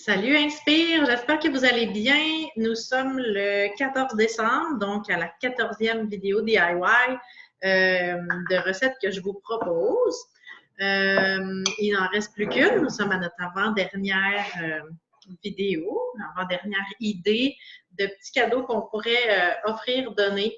Salut Inspire, j'espère que vous allez bien. Nous sommes le 14 décembre, donc à la 14e vidéo DIY de recettes que je vous propose. Il n'en reste plus qu'une. Nous sommes à notre avant-dernière vidéo, avant-dernière idée de petits cadeaux qu'on pourrait offrir, donner,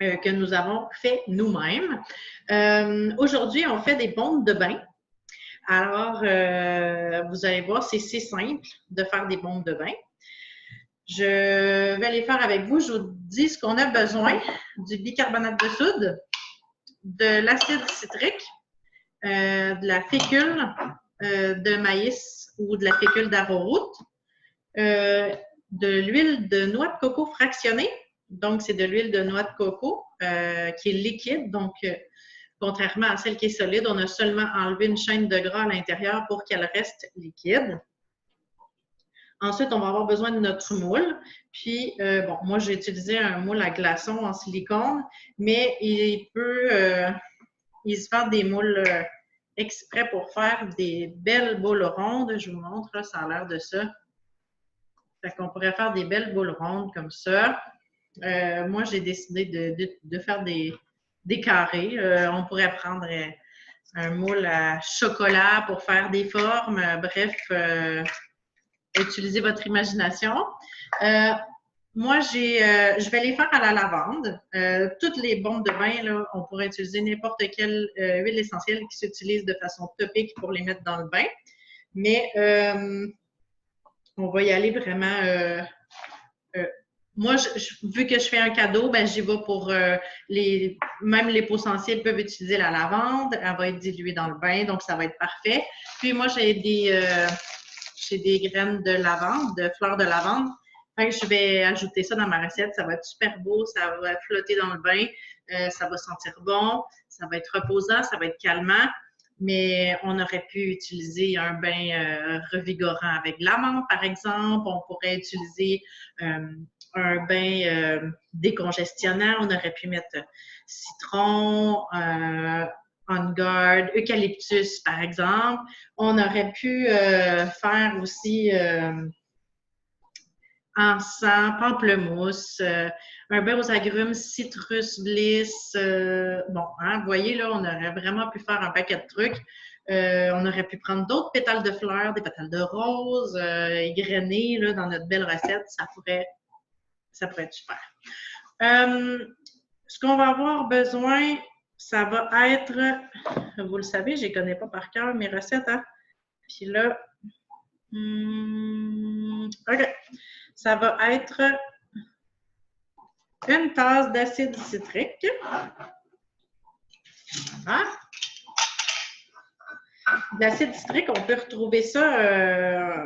que nous avons fait nous-mêmes. Aujourd'hui, on fait des bombes de bain. Alors, vous allez voir, c'est si simple de faire des bombes de bain. Je vais les faire avec vous. Je vous dis ce qu'on a besoin. Du bicarbonate de soude, de l'acide citrique, de la fécule de maïs ou de la fécule d'arrowroot, de l'huile de noix de coco fractionnée. Donc, c'est de l'huile de noix de coco qui est liquide. Donc, contrairement à celle qui est solide, on a seulement enlevé une chaîne de gras à l'intérieur pour qu'elle reste liquide. Ensuite, on va avoir besoin de notre moule. Puis, bon, moi, j'ai utilisé un moule à glaçons en silicone, mais il se fait des moules exprès pour faire des belles boules rondes. Je vous montre, là, ça a l'air de ça. Fait qu'on pourrait faire des belles boules rondes comme ça. Moi, j'ai décidé de faire des carrés. On pourrait prendre un moule à chocolat pour faire des formes. Bref, utilisez votre imagination. Moi, je vais les faire à la lavande. Toutes les bombes de bain, là, on pourrait utiliser n'importe quelle huile essentielle qui s'utilise de façon topique pour les mettre dans le bain. Mais on va y aller vraiment... moi, vu que je fais un cadeau, ben, j'y vais pour même les peaux sensibles peuvent utiliser la lavande. Elle va être diluée dans le bain, donc ça va être parfait. Puis moi, j'ai des graines de lavande, de fleurs de lavande. Fait que je vais ajouter ça dans ma recette. Ça va être super beau, ça va flotter dans le bain, ça va sentir bon, ça va être reposant, ça va être calmant. Mais on aurait pu utiliser un bain revigorant avec de la menthe, par exemple. On pourrait utiliser un bain décongestionnant. On aurait pu mettre citron, On Guard, eucalyptus, par exemple. On aurait pu faire aussi encens, pamplemousse, un bain aux agrumes, citrus bliss. Bon, hein, vous voyez, là, on aurait vraiment pu faire un paquet de trucs. On aurait pu prendre d'autres pétales de fleurs, des pétales de rose, égrenés là, dans notre belle recette. Ça pourrait être super. Ce qu'on va avoir besoin, ça va être, vous le savez, je ne connais pas par cœur mes recettes, hein? Puis là, OK. Ça va être une tasse d'acide citrique. Voilà. L'acide citrique, on peut retrouver ça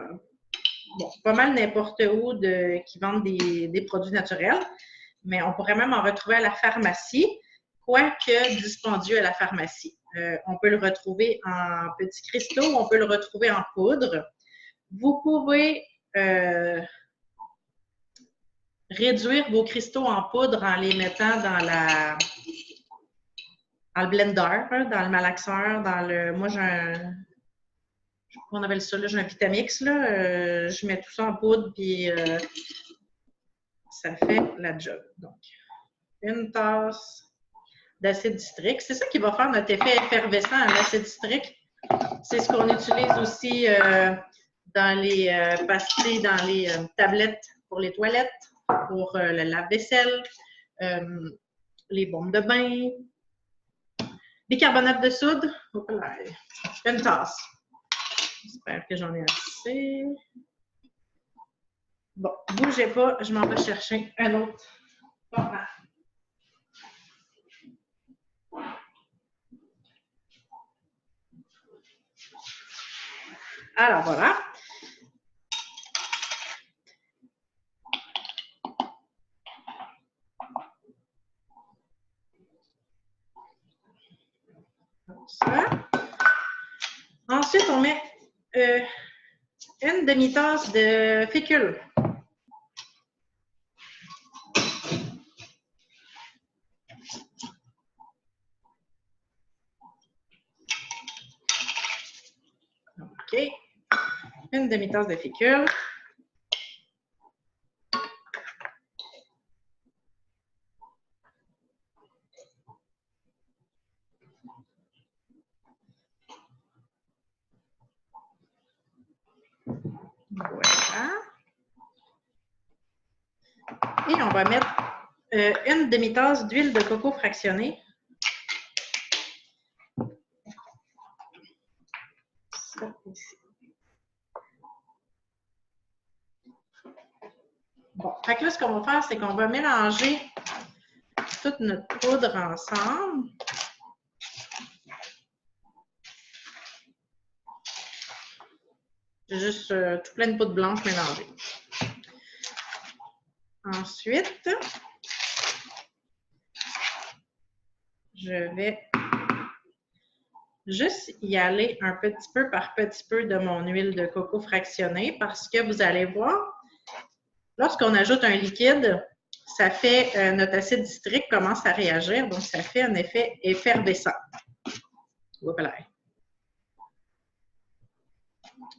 bon, pas mal n'importe où qui vendent des produits naturels, mais on pourrait même en retrouver à la pharmacie, quoique dispendieux à la pharmacie. On peut le retrouver en petits cristaux, on peut le retrouver en poudre. Vous pouvez réduire vos cristaux en poudre en les mettant dans le blender, dans le malaxeur, moi j'ai on appelle ça, là, j'ai un Vitamix, là, je mets tout ça en poudre, puis ça fait la job. Donc, une tasse d'acide citrique. C'est ça qui va faire notre effet effervescent à l'acide citrique. C'est ce qu'on utilise aussi dans les pastilles, dans les tablettes pour les toilettes, pour le lave-vaisselle, les bombes de bain, bicarbonate de soude, une tasse. J'espère que j'en ai assez. Bon, bougez pas, je m'en vais chercher un autre format. Alors voilà. Ça. Ensuite, on met une demi-tasse de fécule. OK. une demi-tasse de fécule. Voilà. Et on va mettre une demi-tasse d'huile de coco fractionnée. Ça ici. Bon, fait que là, ce qu'on va faire, c'est qu'on va mélanger toute notre poudre ensemble. Juste tout plein de poudre blanche mélangée. Ensuite, je vais juste y aller un petit peu par petit peu de mon huile de coco fractionnée parce que vous allez voir, lorsqu'on ajoute un liquide, ça fait notre acide citrique commence à réagir, donc ça fait un effet effervescent. Voilà.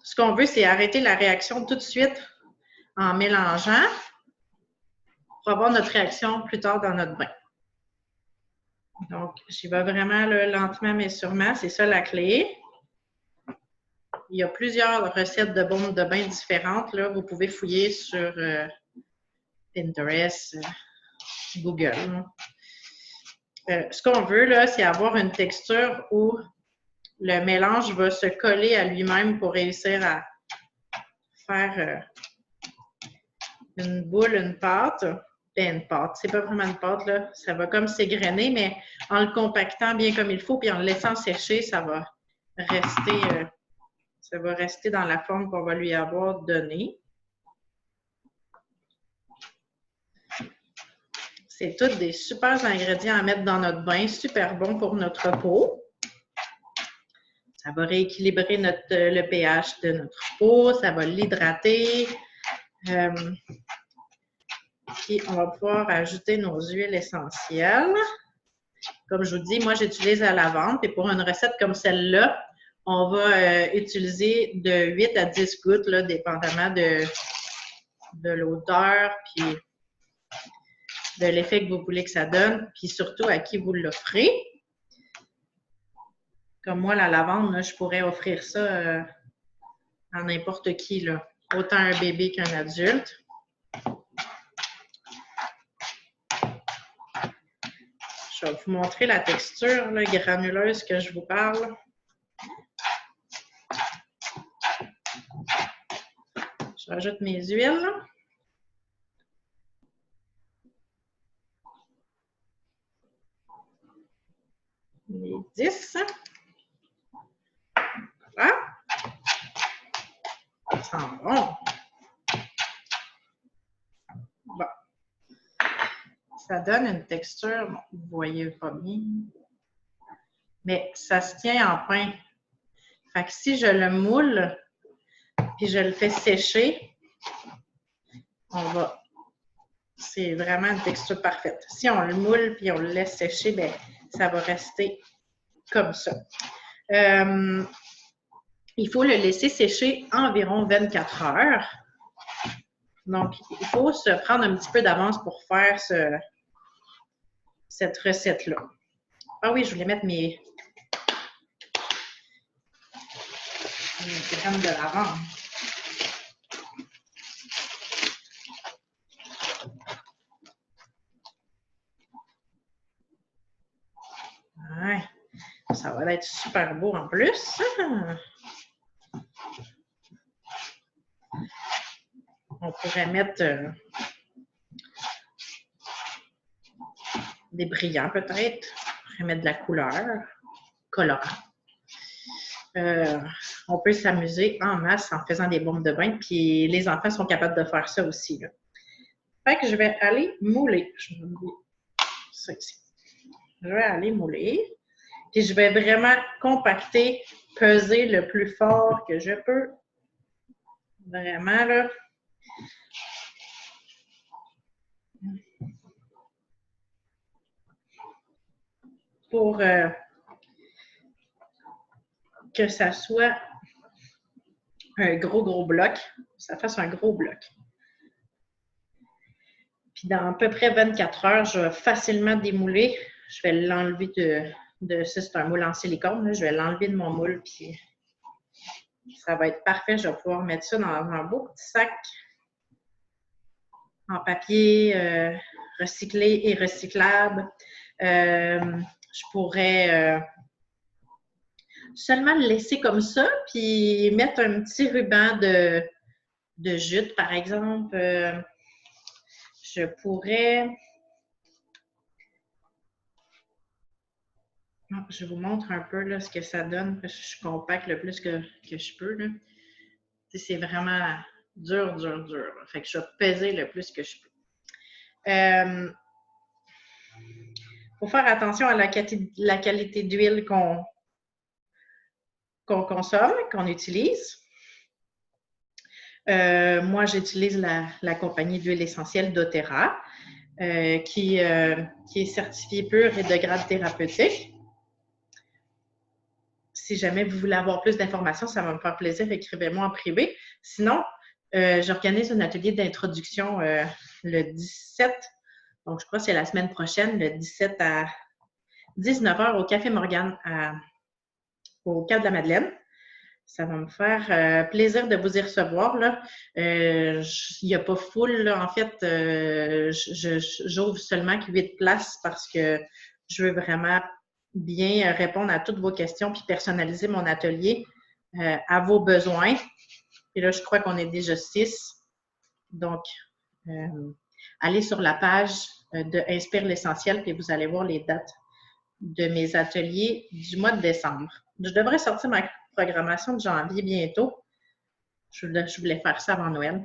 Ce qu'on veut, c'est arrêter la réaction tout de suite en mélangeant pour avoir notre réaction plus tard dans notre bain. Donc, j'y vais vraiment là, lentement mais sûrement, c'est ça la clé. Il y a plusieurs recettes de bombes de bain différentes. Là. Vous pouvez fouiller sur Pinterest, Google. Ce qu'on veut, là, c'est avoir une texture où le mélange va se coller à lui-même pour réussir à faire une boule, une pâte. Ben, une pâte, c'est pas vraiment une pâte, là. Ça va comme s'égrener, mais en le compactant bien comme il faut, puis en le laissant sécher, ça va rester dans la forme qu'on va lui avoir donnée. C'est tous des super ingrédients à mettre dans notre bain, super bon pour notre peau. Ça va rééquilibrer le pH de notre peau, ça va l'hydrater. Puis, on va pouvoir ajouter nos huiles essentielles. Comme je vous dis, moi, j'utilise la lavande. Et pour une recette comme celle-là, on va utiliser de 8 à 10 gouttes, là, dépendamment de l'odeur, puis de l'effet que vous voulez que ça donne, puis surtout à qui vous l'offrez. Comme moi, la lavande, là, je pourrais offrir ça à n'importe qui, là. Autant un bébé qu'un adulte. Je vais vous montrer la texture là, granuleuse que je vous parle. Je rajoute mes huiles. Les 10. Voilà. Ça sent bon. Bon. Ça donne une texture, bon, vous ne voyez pas bien, mais ça se tient en pain. Fait que si je le moule, puis je le fais sécher, c'est vraiment une texture parfaite. Si on le moule, puis on le laisse sécher, bien, ça va rester comme ça. Il faut le laisser sécher environ 24 heures. Donc, il faut se prendre un petit peu d'avance pour faire cette recette-là. Ah oui, je voulais mettre mes graines de lavande. Ouais, ça va être super beau en plus. On pourrait mettre des brillants peut-être. On pourrait mettre de la couleur, colorant. On peut s'amuser en masse en faisant des bombes de bain, puis les enfants sont capables de faire ça aussi. Là. Fait que je vais aller mouler. Je vais ça ici. Je vais aller mouler. Puis je vais vraiment compacter, peser le plus fort que je peux. Vraiment, là. Pour que ça soit un gros bloc. Ça fasse un gros bloc. Puis dans à peu près 24 heures, je vais facilement démouler. Je vais l'enlever ça, c'est un moule en silicone. Là. Je vais l'enlever de mon moule, puis ça va être parfait. Je vais pouvoir mettre ça dans un beau petit sac en papier recyclé et recyclable. Je pourrais seulement le laisser comme ça, puis mettre un petit ruban de jute, par exemple. Je pourrais... Je vous montre un peu là, ce que ça donne, parce que je compacte le plus que je peux. C'est vraiment dur. Fait que je vais peser le plus que je peux. Faut faire attention à la qualité d'huile qu'on consomme, qu'on utilise. Moi, j'utilise la compagnie d'huile essentielle doTERRA, qui est certifiée pure et de grade thérapeutique. Si jamais vous voulez avoir plus d'informations, ça va me faire plaisir, écrivez-moi en privé. Sinon, j'organise un atelier d'introduction le 17, donc je crois que c'est la semaine prochaine, le 17 à 19h au Café Morgane au Cap de la Madeleine. Ça va me faire plaisir de vous y recevoir. Il n'y a pas full, là. En fait, j'ouvre seulement 8 places parce que je veux vraiment bien répondre à toutes vos questions puis personnaliser mon atelier à vos besoins. Et là, je crois qu'on est déjà 6. Donc, allez sur la page de Inspire l'essentiel puis vous allez voir les dates de mes ateliers du mois de décembre. Je devrais sortir ma programmation de janvier bientôt. Je voulais faire ça avant Noël.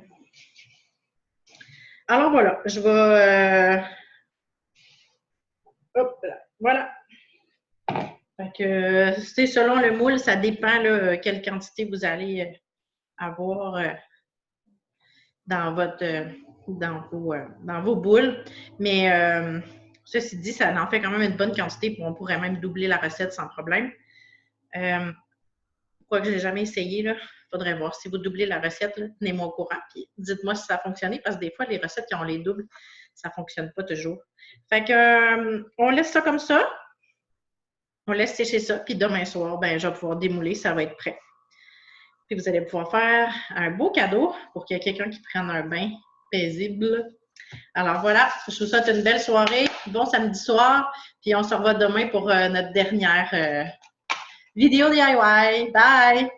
Alors voilà, je vais... hop là, voilà. Fait que, selon le moule, ça dépend là, quelle quantité vous allez avoir dans vos boules. Mais ceci dit, ça en fait quand même une bonne quantité. On pourrait même doubler la recette sans problème. Quoi que je n'ai jamais essayé, il faudrait voir. Si vous doublez la recette, tenez-moi au courant. Puis dites-moi si ça a fonctionné, parce que des fois, les recettes qui ont les doubles, ça ne fonctionne pas toujours. Fait que, on laisse ça comme ça. On laisse sécher ça. Puis demain soir, ben, je vais pouvoir démouler, ça va être prêt. Puis vous allez pouvoir faire un beau cadeau pour qu'il y ait quelqu'un qui prenne un bain paisible. Alors voilà, je vous souhaite une belle soirée, bon samedi soir, puis on se revoit demain pour notre dernière vidéo DIY. Bye!